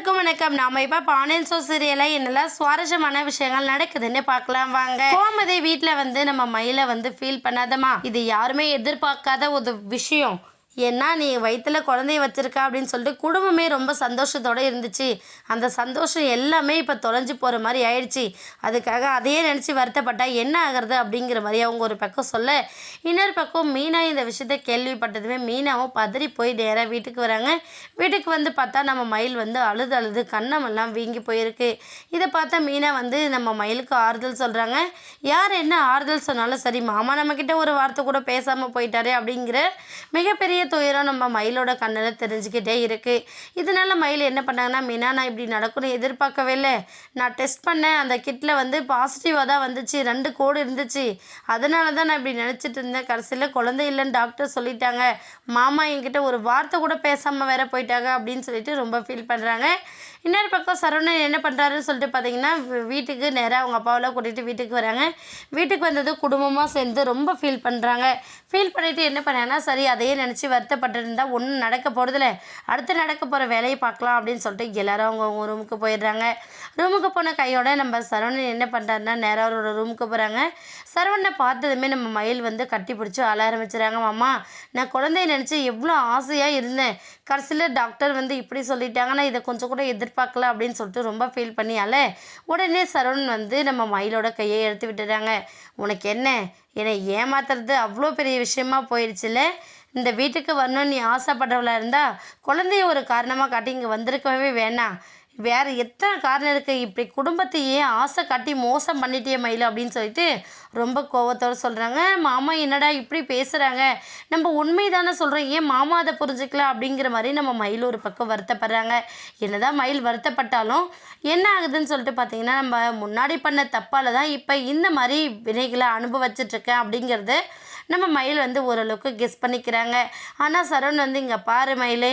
அனைவருக்கும் வணக்கம். நாம இப்ப பாண்டியன் ஸ்டோர்ஸ் சீரியல்ல என்னெல்லாம் சுவாரஸ்யமான விஷயங்கள் நடக்குதுன்னு பார்க்கலாம் வாங்க. கோமதி வீட்டுல வந்து நம்ம மயில வந்து ஃபீல் பண்ணாதமா, இது யாருமே எதிர்பார்க்காத ஒரு விஷயம். ஏன்னா நீ வயிற்றுல குழந்தைய வச்சிருக்க அப்படின்னு சொல்லிட்டு குடும்பமே ரொம்ப சந்தோஷத்தோடு இருந்துச்சு. அந்த சந்தோஷம் எல்லாமே இப்போ தொலைஞ்சு போகிற மாதிரி ஆயிடுச்சு. அதுக்காக அதையே நினச்சி வருத்தப்பட்டா என்ன ஆகிறது அப்படிங்கிற மாதிரி அவங்க ஒரு பக்கம் சொல்ல, இன்னொரு பக்கம் மீனா இந்த விஷயத்த கேள்விப்பட்டதுமே மீனாவும் பதறி போய் நேராக வீட்டுக்கு வராங்க. வீட்டுக்கு வந்து பார்த்தா நம்ம மயில் வந்து அழுது கண்ணமெல்லாம் வீங்கி போயிருக்கு. இதை பார்த்தா மீனா வந்து நம்ம மயிலுக்கு ஆறுதல் சொல்கிறாங்க. யார் என்ன ஆறுதல் சொன்னாலும் சரி, மாமா நம்மக்கிட்ட ஒரு வார்த்தை கூட பேசாமல் போயிட்டாரே அப்படிங்கிற மிகப்பெரிய துயரம் நம்ம மயிலோட கண்ணில் தெரிஞ்சுக்கிட்டே இருக்குது. இதனால மயில் என்ன பண்ணாங்கன்னா, மீனா நான் இப்படி நடக்கும்னு எதிர்பார்க்கவே இல்லை. நான் டெஸ்ட் பண்ணேன், அந்த கிட்டில் வந்து பாசிட்டிவாக தான் வந்துச்சு, 2 கோடு இருந்துச்சு. அதனால தான் நான் இப்படி நினச்சிட்டு இருந்தேன். கடைசியில் குழந்தை இல்லைன்னு டாக்டர் சொல்லிட்டாங்க. மாமா என்கிட்ட ஒரு வார்த்தை கூட பேசாமல் வேற போயிட்டாங்க அப்படின்னு சொல்லிட்டு ரொம்ப ஃபீல் பண்ணுறாங்க. இன்னொரு பக்கம் சரவணன் என்ன பண்ணுறாருன்னு சொல்லிட்டு பார்த்தீங்கன்னா, வீட்டுக்கு நேராக அவங்க அப்பாவெல்லாம் கூட்டிகிட்டு வீட்டுக்கு வராங்க. வீட்டுக்கு வந்தது குடும்பமாக சேர்ந்து ரொம்ப ஃபீல் பண்ணுறாங்க. ஃபீல் பண்ணிவிட்டு என்ன பண்ணாங்கன்னா, சரி அதையே நினச்சி வருத்தப்பட்டு இருந்தால் ஒன்றும் நடக்க போகிறதில்ல, அடுத்து நடக்க போகிற வேலையை பார்க்கலாம் அப்படின்னு சொல்லிட்டு எல்லோரும் அவங்க ரூமுக்கு போயிடுறாங்க. ரூமுக்கு போன கையோட நம்ம சரவணன் என்ன பண்ணுறாருன்னா, நேராக அவரோட ரூமுக்கு போகிறாங்க. சரவணனை பார்த்ததுமே நம்ம மயில் வந்து கட்டி பிடிச்சி அழ ஆரம்பிச்சுறாங்க. மாமா, நான் குழந்தைய நினச்சி எவ்வளோ ஆசையாக இருந்தேன், கடைசியில் டாக்டர் வந்து இப்படி சொல்லிட்டாங்கன்னா இதை கொஞ்சம் கூட எதிர்பார்க்கல அப்படின்னு சொல்லிட்டு ரொம்ப ஃபீல் பண்ணியால உடனே சரவணன் வந்து நம்ம மயிலோட கையை எடுத்து விட்டுறாங்க. உனக்கு என்ன, என்னை ஏமாத்துறது அவ்வளோ பெரிய விஷயமா போயிடுச்சுல்ல? இந்த வீட்டுக்கு வரணும்னு நீ ஆசைப்படுறவளாக இருந்தால் குழந்தைய ஒரு காரணமாக காட்டி இங்கே வந்திருக்கவே வேணாம். வேறு எத்தனை காரணம் இருக்குது, இப்படி குடும்பத்தையே ஆசை காட்டி மோசம் பண்ணிட்டே மயில் அப்படின்னு சொல்லிட்டு ரொம்ப கோவத்தோடு சொல்கிறாங்க. மாமா என்னடா இப்படி பேசுகிறாங்க, நம்ம உண்மை தானே சொல்கிறோம், ஏன் மாமா அதை புரிஞ்சுக்கல அப்படிங்கிற மாதிரி நம்ம மயில் ஒரு பக்கம் வருத்தப்படுறாங்க. என்னதான் மயில் வருத்தப்பட்டாலும் என்ன ஆகுதுன்னு சொல்லிட்டு பார்த்தீங்கன்னா, நம்ம முன்னாடி பண்ண தப்பால் தான் இப்போ இந்த மாதிரி வினைகளை அனுபவிச்சிட்ருக்கேன் அப்படிங்கிறது நம்ம மயில் வந்து ஓரளவுக்கு கெஸ் பண்ணிக்கிறாங்க. ஆனால் சரவணன் வந்து இங்கே பாரு மயிலே,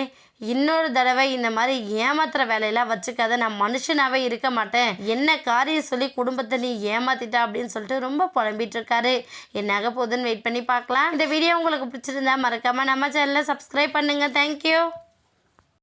இன்னொரு தடவை இந்த மாதிரி ஏமாத்துற வேலையெல்லாம் வச்சுக்காத, நான் மனுஷனாகவே இருக்க மாட்டேன், என்ன காரியம் சொல்லி குடும்பத்தை நீ ஏமாத்திட்டா அப்படின்னு சொல்லிட்டு ரொம்ப புலம்பிட்டு இருக்காரு. என்னாக போகுதுன்னு வெயிட் பண்ணி பார்க்கலாம். இந்த வீடியோ உங்களுக்கு பிடிச்சிருந்தா மறக்காமல் நம்ம சேனலை சப்ஸ்கிரைப் பண்ணுங்கள். தேங்க்யூ.